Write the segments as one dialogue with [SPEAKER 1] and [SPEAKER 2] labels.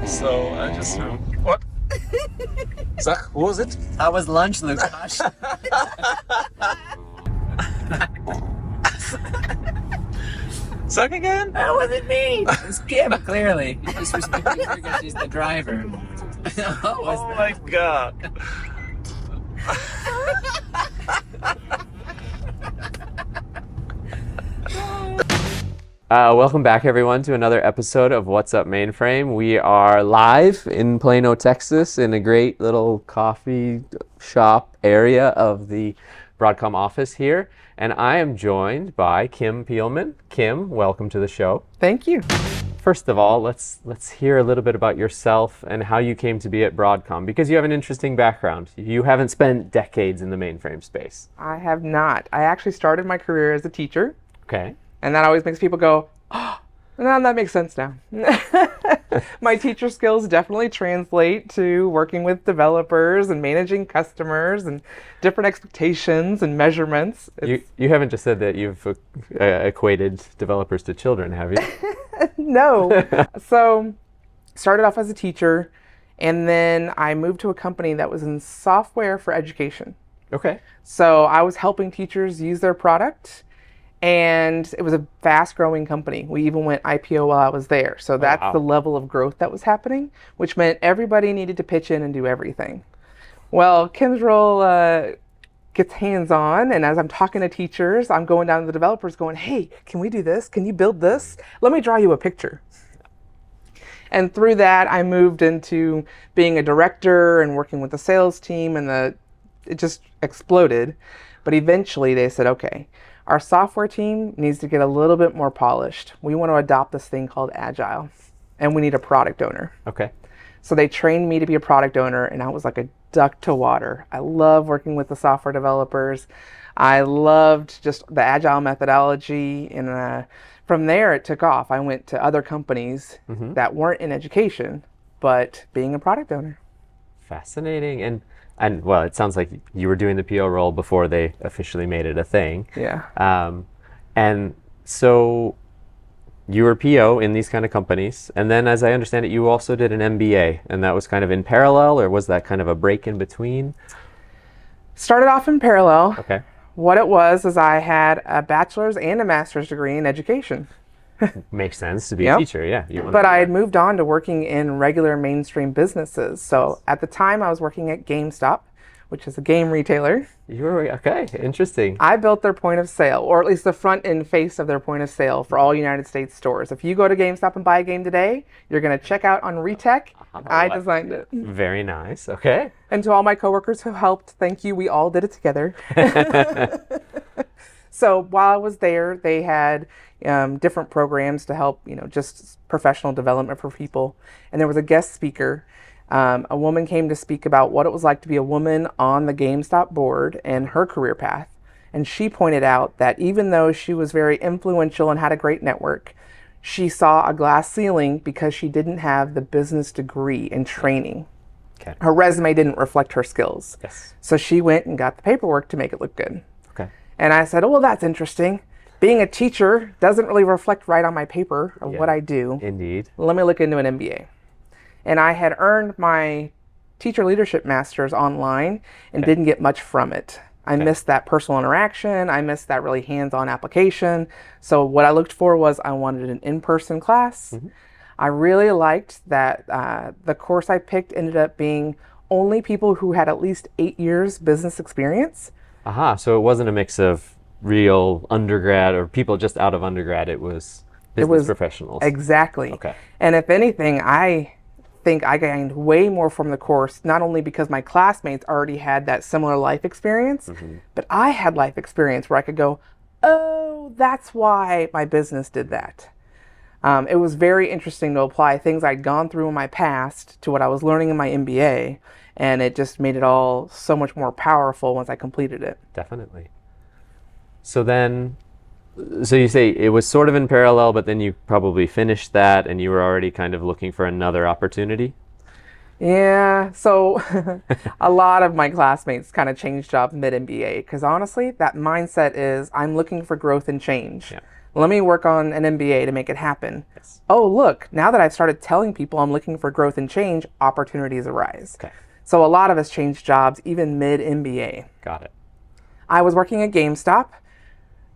[SPEAKER 1] So I just what? Zach, who was it?
[SPEAKER 2] How was lunch, Lukash?
[SPEAKER 1] Zach again?
[SPEAKER 2] That wasn't me. It's Kim, clearly. You just respected her because she's the driver.
[SPEAKER 1] Oh my god.
[SPEAKER 3] Welcome back, everyone, to another episode of What's Up Mainframe. We are live in Plano, Texas, in a great little coffee shop area of the Broadcom office here. And I am joined by Kim Peelman. Kim, welcome to the show.
[SPEAKER 4] Thank you.
[SPEAKER 3] First of all, let's hear a little bit about yourself and how you came to be at Broadcom, because you have an interesting background. You haven't spent decades in the mainframe space.
[SPEAKER 4] I have not. I actually started my career as a teacher.
[SPEAKER 3] Okay.
[SPEAKER 4] And that always makes people go, oh, no, that makes sense now. My teacher skills definitely translate to working with developers and managing customers and different expectations and measurements.
[SPEAKER 3] You haven't just said that you've equated developers to children, have you?
[SPEAKER 4] No. So, started off as a teacher, and then I moved to a company that was in software for education.
[SPEAKER 3] Okay.
[SPEAKER 4] So I was helping teachers use their product. And it was a fast-growing company. We even went IPO while I was there. So that's the level of growth that was happening, which meant everybody needed to pitch in and do everything. Well, Kim's role gets hands-on, and as I'm talking to teachers, I'm going down to the developers going, hey, can we do this? Can you build this? Let me draw you a picture. And through that, I moved into being a director and working with the sales team, and it just exploded. But eventually they said, okay, our software team needs to get a little bit more polished. We want to adopt this thing called Agile, and we need a product owner.
[SPEAKER 3] Okay.
[SPEAKER 4] So they trained me to be a product owner, and I was like a duck to water. I love working with the software developers. I loved just the Agile methodology, and from there it took off. I went to other companies that weren't in education, but being a product owner.
[SPEAKER 3] Fascinating. And well, it sounds like you were doing the PO role before they officially made it a thing.
[SPEAKER 4] Yeah.
[SPEAKER 3] And so you were PO in these kind of companies. And then, as I understand it, you also did an MBA. And that was kind of in parallel, or was that kind of a break in between?
[SPEAKER 4] Started off in parallel.
[SPEAKER 3] Okay.
[SPEAKER 4] What it was is I had a bachelor's and a master's degree in education.
[SPEAKER 3] Makes sense to be a teacher, yeah.
[SPEAKER 4] But I had moved on to working in regular mainstream businesses. So at the time I was working at GameStop, which is a game retailer.
[SPEAKER 3] You were, okay, interesting.
[SPEAKER 4] I built their point of sale, or at least the front end face of their point of sale for all United States stores. If you go to GameStop and buy a game today, you're going to check out on Retech. I designed it.
[SPEAKER 3] Very nice, okay.
[SPEAKER 4] And to all my coworkers who helped, thank you. We all did it together. So while I was there, they had different programs to help, just professional development for people. And there was a guest speaker. A woman came to speak about what it was like to be a woman on the GameStop board and her career path. And she pointed out that even though she was very influential and had a great network, she saw a glass ceiling because she didn't have the business degree and training.
[SPEAKER 3] Okay.
[SPEAKER 4] Her resume didn't reflect her skills.
[SPEAKER 3] Yes.
[SPEAKER 4] So she went and got the paperwork to make it look good.
[SPEAKER 3] Okay.
[SPEAKER 4] And I said, oh, well, that's interesting. Being a teacher doesn't really reflect right on my paper of what I do.
[SPEAKER 3] Indeed.
[SPEAKER 4] Let me look into an MBA. And I had earned my teacher leadership master's online and didn't get much from it. I missed that personal interaction. I missed that really hands-on application. So what I looked for was I wanted an in-person class. I really liked that the course I picked ended up being only people who had at least 8 years business experience.
[SPEAKER 3] Aha, so it wasn't a mix of real undergrad or people just out of undergrad. It was business professionals.
[SPEAKER 4] Exactly.
[SPEAKER 3] Okay.
[SPEAKER 4] And if anything, I think I gained way more from the course, not only because my classmates already had that similar life experience, but I had life experience where I could go, oh, that's why my business did that. It was very interesting to apply things I'd gone through in my past to what I was learning in my MBA, and it just made it all so much more powerful once I completed it.
[SPEAKER 3] Definitely. So you say it was sort of in parallel, but then you probably finished that and you were already kind of looking for another opportunity?
[SPEAKER 4] Yeah, so a lot of my classmates kind of changed jobs mid-MBA because honestly, that mindset is I'm looking for growth and change.
[SPEAKER 3] Yeah.
[SPEAKER 4] Let me work on an MBA to make it happen.
[SPEAKER 3] Yes.
[SPEAKER 4] Oh, look, now that I've started telling people I'm looking for growth and change, opportunities arise.
[SPEAKER 3] Okay.
[SPEAKER 4] So a lot of us changed jobs even mid-MBA.
[SPEAKER 3] Got it.
[SPEAKER 4] I was working at GameStop.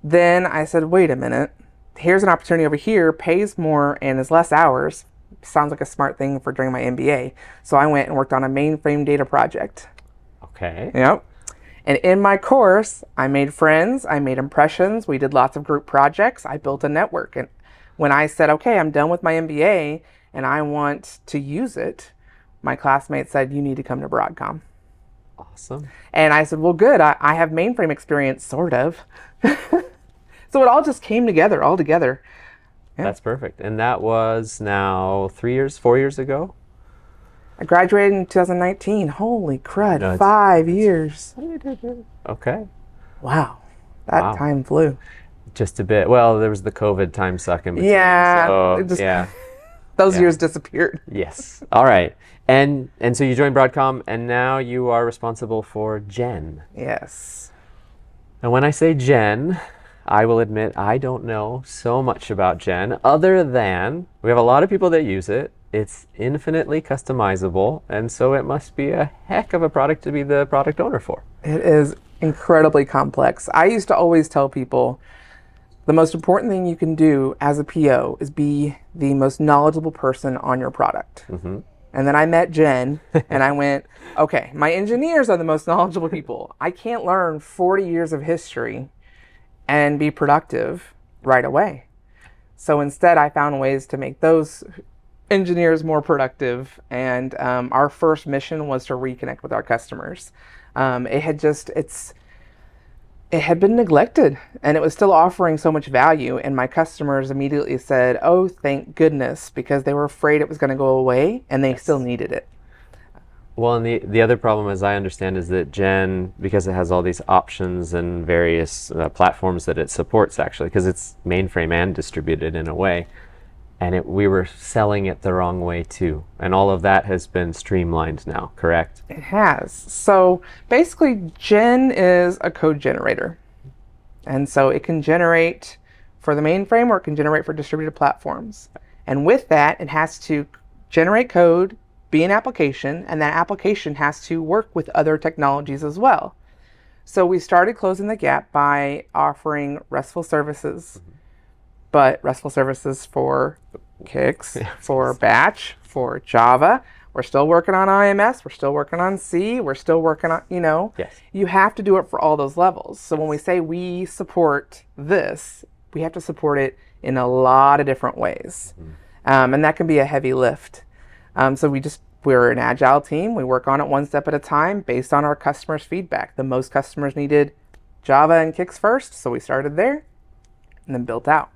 [SPEAKER 4] Then I said, wait a minute. Here's an opportunity over here, pays more and is less hours. Sounds like a smart thing for during my MBA. So I went and worked on a mainframe data project.
[SPEAKER 3] Okay.
[SPEAKER 4] Yep. And in my course, I made friends, I made impressions, we did lots of group projects, I built a network. And when I said, okay, I'm done with my MBA and I want to use it, my classmates said, you need to come to Broadcom.
[SPEAKER 3] Awesome.
[SPEAKER 4] And I said, well, good, I have mainframe experience, sort of. So it all just came together, all together. Yeah.
[SPEAKER 3] That's perfect. And that was now 4 years ago?
[SPEAKER 4] I graduated in 2019. Holy crud,
[SPEAKER 3] No,
[SPEAKER 4] 5 years.
[SPEAKER 3] Okay.
[SPEAKER 4] Wow, that time flew.
[SPEAKER 3] Just a bit. Well, there was the COVID time suck in between.
[SPEAKER 4] Yeah.
[SPEAKER 3] So, yeah.
[SPEAKER 4] Those years disappeared.
[SPEAKER 3] Yes. All right. And so you joined Broadcom, and now you are responsible for Gen.
[SPEAKER 4] Yes.
[SPEAKER 3] And when I say Gen, I will admit I don't know so much about Gen, other than we have a lot of people that use it. It's infinitely customizable, and so it must be a heck of a product to be the product owner for.
[SPEAKER 4] It is incredibly complex. I used to always tell people the most important thing you can do as a PO is be the most knowledgeable person on your product.
[SPEAKER 3] Mm-hmm.
[SPEAKER 4] And then I met Jen, and I went, okay, my engineers are the most knowledgeable people. I can't learn 40 years of history and be productive right away. So instead, I found ways to make those engineers more productive, and our first mission was to reconnect with our customers. It had been neglected, and it was still offering so much value, and my customers immediately said, oh, thank goodness, because they were afraid it was going to go away, and they still needed it.
[SPEAKER 3] Well, and the other problem, as I understand, is that Gen, because it has all these options and various platforms that it supports, actually, because it's mainframe and distributed in a way, and we were selling it the wrong way too. And all of that has been streamlined now, correct?
[SPEAKER 4] It has. So basically, Gen is a code generator. And so it can generate for the mainframe or it can generate for distributed platforms. And with that, it has to generate code, be an application, and that application has to work with other technologies as well. So we started closing the gap by offering RESTful services. Mm-hmm. But RESTful services for Kix, for Batch, for Java. We're still working on IMS. We're still working on C. We're still working on,
[SPEAKER 3] Yes.
[SPEAKER 4] You have to do it for all those levels. So when we say we support this, we have to support it in a lot of different ways. Mm-hmm. And that can be a heavy lift. So we're an agile team. We work on it one step at a time based on our customers' feedback. The most customers needed Java and Kix first, so we started there and then built out.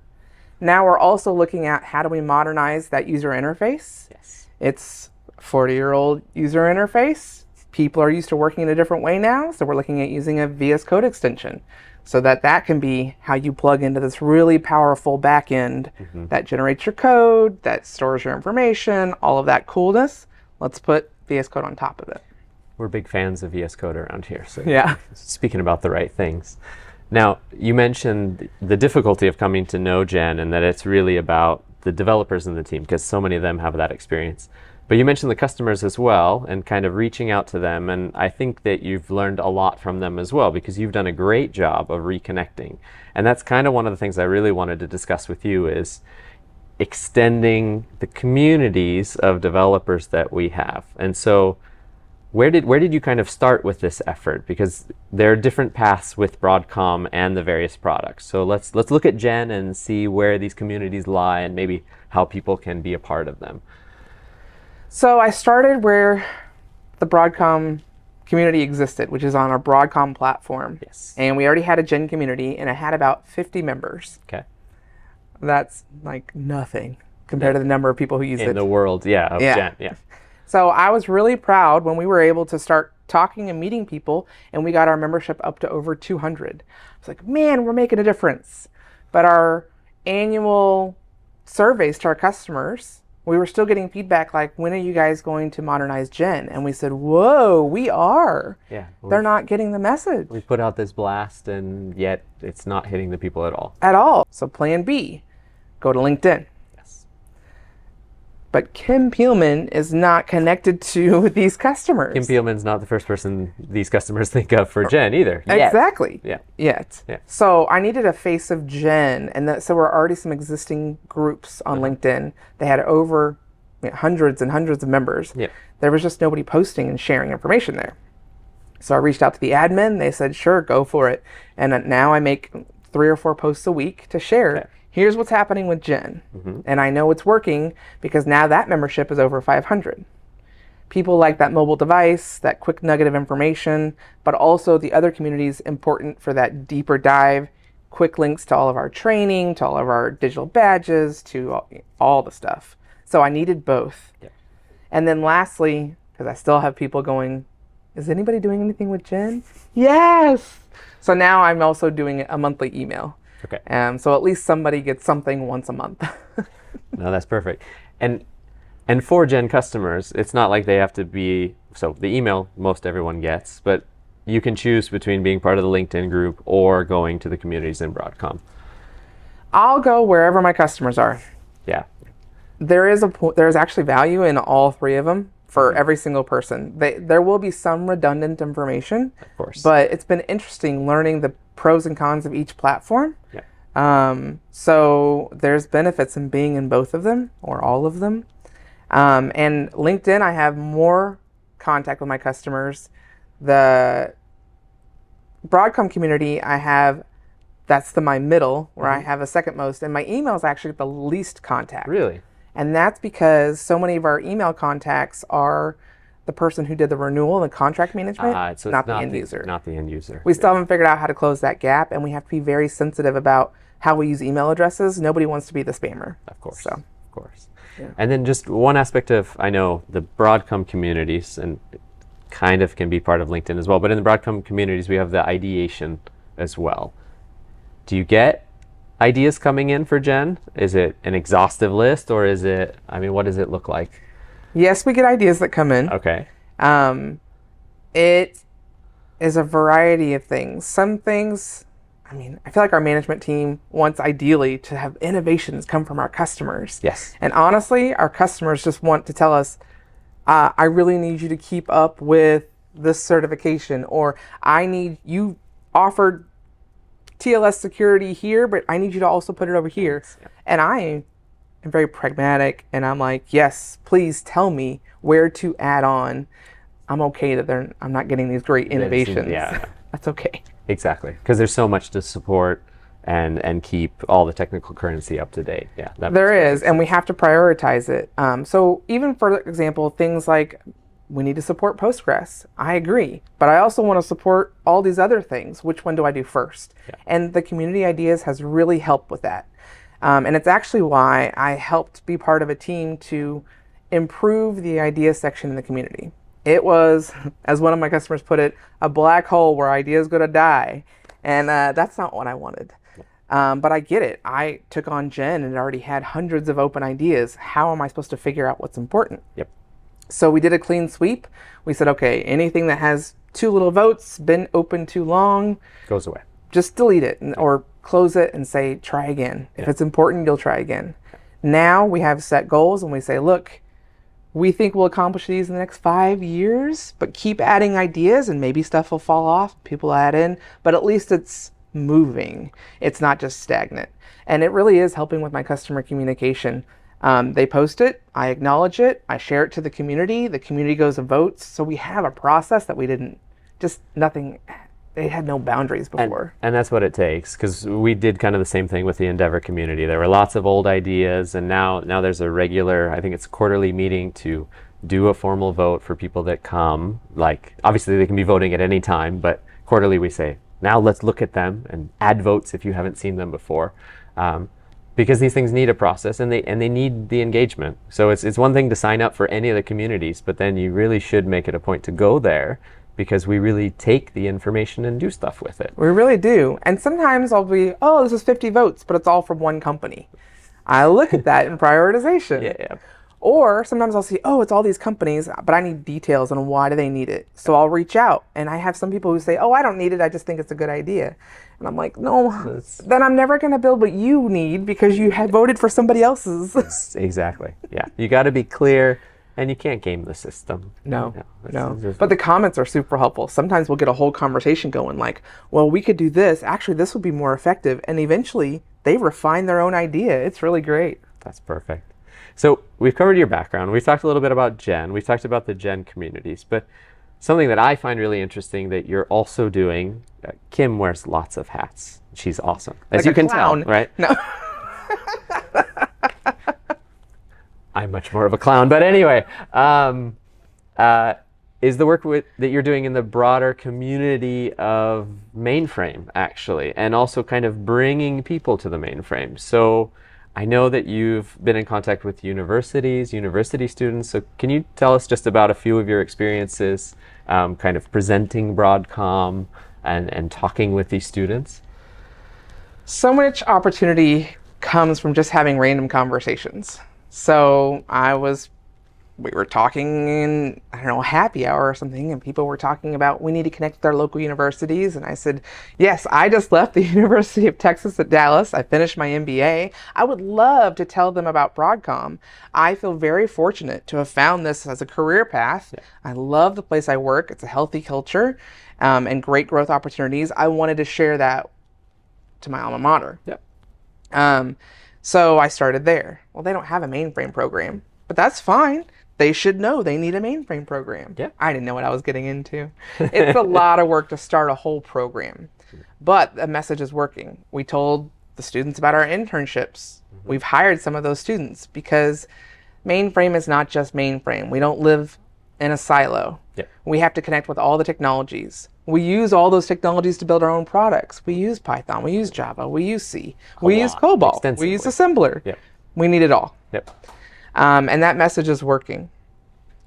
[SPEAKER 4] Now we're also looking at how do we modernize that user interface.
[SPEAKER 3] Yes.
[SPEAKER 4] It's a 40-year-old user interface. People are used to working in a different way now, so we're looking at using a VS Code extension so that can be how you plug into this really powerful backend that generates your code, that stores your information, all of that coolness. Let's put VS Code on top of it.
[SPEAKER 3] We're big fans of VS Code around here. So
[SPEAKER 4] yeah.
[SPEAKER 3] Speaking about the right things. Now, you mentioned the difficulty of coming to know Gen and that it's really about the developers in the team because so many of them have that experience. But you mentioned the customers as well and kind of reaching out to them. And I think that you've learned a lot from them as well because you've done a great job of reconnecting. And that's kind of one of the things I really wanted to discuss with you is extending the communities of developers that we have. And so where did you kind of start with this effort? Because there are different paths with Broadcom and the various products. So let's look at Gen and see where these communities lie and maybe how people can be a part of them.
[SPEAKER 4] So I started where the Broadcom community existed, which is on our Broadcom platform.
[SPEAKER 3] Yes.
[SPEAKER 4] And we already had a Gen community and it had about 50 members.
[SPEAKER 3] Okay.
[SPEAKER 4] That's like nothing compared to the number of people who use it.
[SPEAKER 3] In the world, of Gen, yeah.
[SPEAKER 4] So I was really proud when we were able to start talking and meeting people and we got our membership up to over 200. I was like, man, we're making a difference. But our annual surveys to our customers we were still getting feedback like, when are you guys going to modernize Gen? And we said, whoa, we are.
[SPEAKER 3] Yeah.
[SPEAKER 4] They're not getting the message.
[SPEAKER 3] We put out this blast, and yet it's not hitting the people at all.
[SPEAKER 4] At all. So plan B, go to LinkedIn.
[SPEAKER 3] Yes.
[SPEAKER 4] But Kim Peelman is not connected to these customers.
[SPEAKER 3] Kim Peelman's not the first person these customers think of for Gen either.
[SPEAKER 4] Exactly.
[SPEAKER 3] Yeah.
[SPEAKER 4] Yet.
[SPEAKER 3] Yeah.
[SPEAKER 4] So I needed a face of Gen, and so we're already some existing groups on LinkedIn. They had over hundreds and hundreds of members.
[SPEAKER 3] Yeah.
[SPEAKER 4] There was just nobody posting and sharing information there. So I reached out to the admin. They said, sure, go for it. And now I make 3 or 4 posts a week to share.
[SPEAKER 3] Okay.
[SPEAKER 4] Here's what's happening with Gen. And I know it's working because now that membership is over 500. People like that mobile device, that quick nugget of information, but also the other communities important for that deeper dive, quick links to all of our training, to all of our digital badges, to all the stuff. So I needed both.
[SPEAKER 3] Yeah.
[SPEAKER 4] And then lastly, because I still have people going, is anybody doing anything with Gen? Yes. So now I'm also doing a monthly email.
[SPEAKER 3] Okay.
[SPEAKER 4] So at least somebody gets something once a month.
[SPEAKER 3] No, that's perfect. And for Gen customers, it's not like they have to be, so the email most everyone gets, but you can choose between being part of the LinkedIn group or going to the communities in Broadcom.
[SPEAKER 4] I'll go wherever my customers are.
[SPEAKER 3] Yeah.
[SPEAKER 4] There is actually value in all 3 of them for every single person. There will be some redundant information,
[SPEAKER 3] Of course.
[SPEAKER 4] but it's been interesting learning the pros and cons of each platform.
[SPEAKER 3] Yeah.
[SPEAKER 4] So there's benefits in being in both of them or all of them. And LinkedIn, I have more contact with my customers. The Broadcom community, that's my middle, where I have a second most, and my email is actually the least contact.
[SPEAKER 3] Really?
[SPEAKER 4] And that's because so many of our email contacts are the person who did the renewal and the contract management,
[SPEAKER 3] So
[SPEAKER 4] not the end user.
[SPEAKER 3] Not the end user.
[SPEAKER 4] We still haven't figured out how to close that gap, and we have to be very sensitive about how we use email addresses. Nobody wants to be the spammer.
[SPEAKER 3] Of course.
[SPEAKER 4] So.
[SPEAKER 3] Of course.
[SPEAKER 4] Yeah.
[SPEAKER 3] And then just one aspect of, I know, the Broadcom communities, and it kind of can be part of LinkedIn as well, but in the Broadcom communities, we have the ideation as well. Do you get ideas coming in for Gen? Is it an exhaustive list, or is it, what does it look like?
[SPEAKER 4] Yes, we get ideas that come in.
[SPEAKER 3] Okay.
[SPEAKER 4] It is a variety of things. Some things, I feel like our management team wants ideally to have innovations come from our customers.
[SPEAKER 3] Yes.
[SPEAKER 4] And honestly, our customers just want to tell us, I really need you to keep up with this certification, or you offered TLS security here, but I need you to also put it over here.
[SPEAKER 3] Yeah.
[SPEAKER 4] And I am very pragmatic, and I'm like, yes, please tell me where to add on. I'm okay that I'm not getting these great innovations.
[SPEAKER 3] Yeah.
[SPEAKER 4] That's okay.
[SPEAKER 3] Exactly. Because there's so much to support and keep all the technical currency up to date. Yeah.
[SPEAKER 4] There is, and we have to prioritize it. So even for example, things like we need to support Postgres. I agree. But I also want to support all these other things. Which one do I do first?
[SPEAKER 3] Yeah.
[SPEAKER 4] And the community ideas has really helped with that. And it's actually why I helped be part of a team to improve the idea section in the community. It was, as one of my customers put it, a black hole where ideas go to die. And that's not what I wanted. But I get it. I took on Gen and it already had hundreds of open ideas. How am I supposed to figure out what's important?
[SPEAKER 3] Yep.
[SPEAKER 4] So we did a clean sweep. We said, okay, anything that has too little votes, been open too long,
[SPEAKER 3] goes away.
[SPEAKER 4] Just delete it or close it and say, try again. If it's important, you'll try again. Now we have set goals and we say, look, we think we'll accomplish these in the next 5 years, but keep adding ideas and maybe stuff will fall off. People add in, but at least it's moving. It's not just stagnant. And it really is helping with my customer communication. They post it, I acknowledge it, I share it to the community goes and votes. So we have a process that we didn't, just nothing, they had no boundaries before.
[SPEAKER 3] And that's what it takes, because we did kind of the same thing with the Endeavor community. There were lots of old ideas, and now there's a regular, I think it's quarterly meeting to do a formal vote for people that come. Like, obviously they can be voting at any time, but quarterly we say, now let's look at them and add votes if you haven't seen them before. Because these things need a process and they need the engagement. So it's one thing to sign up for any of the communities, but then you really should make it a point to go there, because we really take the information and do stuff with it.
[SPEAKER 4] We really do. And sometimes I'll be, this is 50 votes, but it's all from one company. I look at that in prioritization.
[SPEAKER 3] Yeah.
[SPEAKER 4] Or sometimes I'll see, oh, it's all these companies, but I need details on why do they need it. So I'll reach out, and I have some people who say, oh, I don't need it. I just think it's a good idea. And I'm like, no, then I'm never going to build what you need because you had voted for somebody else's.
[SPEAKER 3] Exactly. Yeah. You got to be clear, and you can't game the system.
[SPEAKER 4] No. But the comments are super helpful. Sometimes we'll get a whole conversation going like, well, we could do this. Actually, this would be more effective. And eventually they refine their own idea. It's really great.
[SPEAKER 3] That's perfect. So we've covered your background. We've talked a little bit about Gen. We've talked about the Gen communities. But something that I find really interesting that you're also doing, Kim wears lots of hats. She's awesome. As
[SPEAKER 4] like
[SPEAKER 3] you
[SPEAKER 4] a
[SPEAKER 3] can
[SPEAKER 4] clown.
[SPEAKER 3] tell, right?
[SPEAKER 4] No.
[SPEAKER 3] I'm much more of a clown. But anyway, is the work that you're doing in the broader community of Mainframe, actually, and also kind of bringing people to the Mainframe. So I know that you've been in contact with universities, university students. So can you tell us just about a few of your experiences kind of presenting Broadcom and talking with these students?
[SPEAKER 4] So much opportunity comes from just having random conversations. So we were talking in, I don't know, happy hour or something, and people were talking about we need to connect with our local universities. And I said, yes, I just left the University of Texas at Dallas. I finished my MBA. I would love to tell them about Broadcom. I feel very fortunate to have found this as a career path. Yeah. I love the place I work. It's a healthy culture and great growth opportunities. I wanted to share that to my alma mater.
[SPEAKER 3] Yep.
[SPEAKER 4] So I started there. Well, they don't have a mainframe program, but that's fine. They should know they need a mainframe program.
[SPEAKER 3] Yeah.
[SPEAKER 4] I didn't know what I was getting into. It's a lot of work to start a whole program, but the message is working. We told the students about our internships. Mm-hmm. We've hired some of those students because mainframe is not just mainframe. We don't live in a silo.
[SPEAKER 3] Yeah.
[SPEAKER 4] We have to connect with all the technologies. We use all those technologies to build our own products. We use Python, we use Java, we use C, we use COBOL, we use Assembler.
[SPEAKER 3] Yep.
[SPEAKER 4] We need it all.
[SPEAKER 3] Yep.
[SPEAKER 4] And that message is working.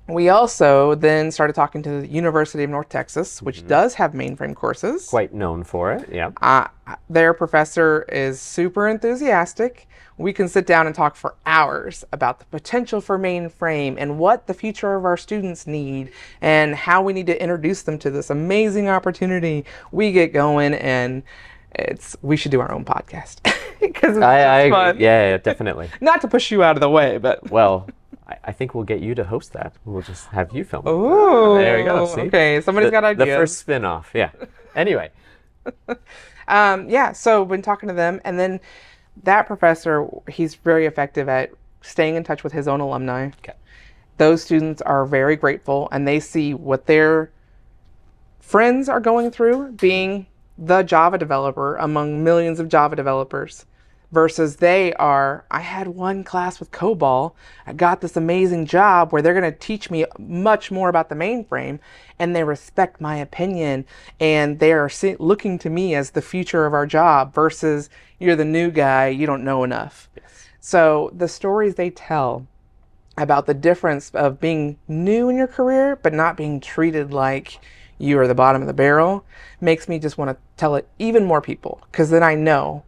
[SPEAKER 4] We also then started talking to the University of North Texas, which does have mainframe courses.
[SPEAKER 3] Quite known for it, yeah.
[SPEAKER 4] Their professor is super enthusiastic. We can sit down and talk for hours about the potential for mainframe and what the future of our students need and how we need to introduce them to this amazing opportunity. We get going, and we should do our own podcast because it's just fun.
[SPEAKER 3] Yeah, definitely.
[SPEAKER 4] Not to push you out of the way, but
[SPEAKER 3] well, I think we'll get you to host that. We'll just have you film it.
[SPEAKER 4] Oh,
[SPEAKER 3] there you go. See?
[SPEAKER 4] Okay, somebody's got ideas.
[SPEAKER 3] The first spin-off, yeah. Anyway.
[SPEAKER 4] Yeah, so been talking to them, and then that professor, he's very effective at staying in touch with his own alumni.
[SPEAKER 3] Okay.
[SPEAKER 4] Those students are very grateful, and they see what their friends are going through being the Java developer among millions of Java developers versus I had one class with COBOL. I got this amazing job where they're going to teach me much more about the mainframe, and they respect my opinion, and they are looking to me as the future of our job versus you're the new guy, you don't know enough.
[SPEAKER 3] Yes.
[SPEAKER 4] So the stories they tell about the difference of being new in your career but not being treated like you are the bottom of the barrel makes me just want to tell it even more people, because then I know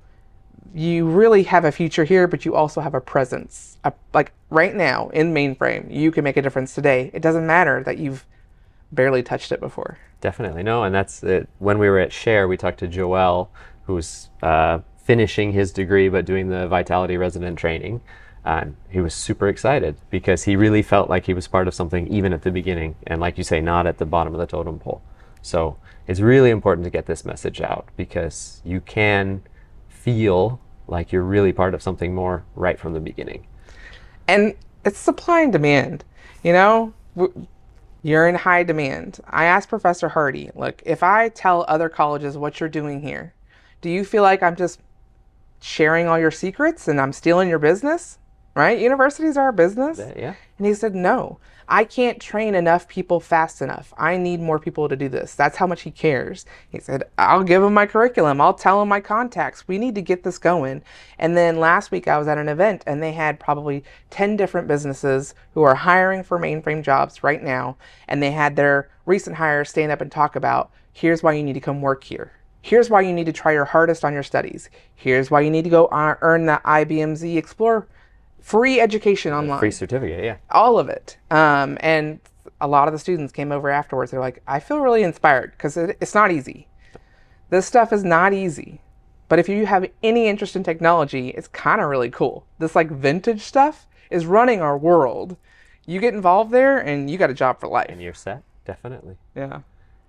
[SPEAKER 4] you really have a future here, but you also have a presence. Like right now in mainframe, you can make a difference today. It doesn't matter that you've barely touched it before.
[SPEAKER 3] Definitely. No, and that's it. When we were at Share, we talked to Joel, who's finishing his degree but doing the Vitality resident training. And he was super excited because he really felt like he was part of something even at the beginning. And like you say, not at the bottom of the totem pole. So it's really important to get this message out because you can feel like you're really part of something more right from the beginning.
[SPEAKER 4] And it's supply and demand. You know, you're in high demand. I asked Professor Hardy, look, if I tell other colleges what you're doing here, do you feel like I'm just sharing all your secrets and I'm stealing your business? Right? Universities are a business.
[SPEAKER 3] Yeah.
[SPEAKER 4] And he said, no, I can't train enough people fast enough. I need more people to do this. That's how much he cares. He said, I'll give him my curriculum. I'll tell him my contacts. We need to get this going. And then last week I was at an event and they had probably 10 different businesses who are hiring for mainframe jobs right now. And they had their recent hires stand up and talk about, here's why you need to come work here. Here's why you need to try your hardest on your studies. Here's why you need to go earn the IBMZ Explorer free education online.
[SPEAKER 3] Free certificate, yeah.
[SPEAKER 4] All of it. And a lot of the students came over afterwards. They're like, I feel really inspired because it's not easy. This stuff is not easy. But if you have any interest in technology, it's kind of really cool. This like vintage stuff is running our world. You get involved there and you got a job for life.
[SPEAKER 3] And you're set, definitely.
[SPEAKER 4] Yeah.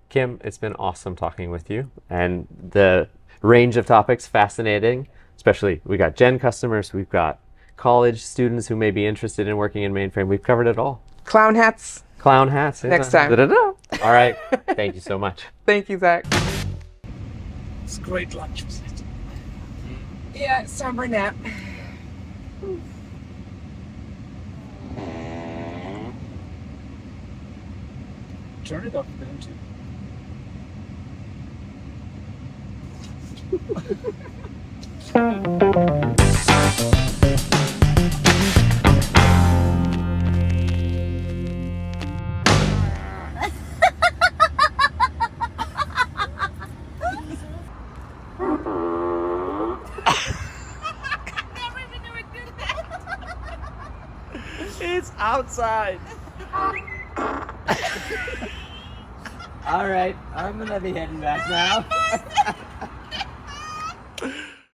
[SPEAKER 3] Kim, it's been awesome talking with you. And the range of topics, fascinating. Especially, we got Gen customers, we've got college students who may be interested in working in mainframe. We've covered it all.
[SPEAKER 4] Clown hats.
[SPEAKER 3] Clown hats.
[SPEAKER 4] Next time.
[SPEAKER 3] Da-da-da. All right. Thank you so much.
[SPEAKER 4] Thank you, Zach.
[SPEAKER 1] It's great lunch, wasn't it?
[SPEAKER 4] Yeah, it's time for a nap.
[SPEAKER 1] Turn it off, don't you? It's outside.
[SPEAKER 2] All right, I'm gonna be heading back now.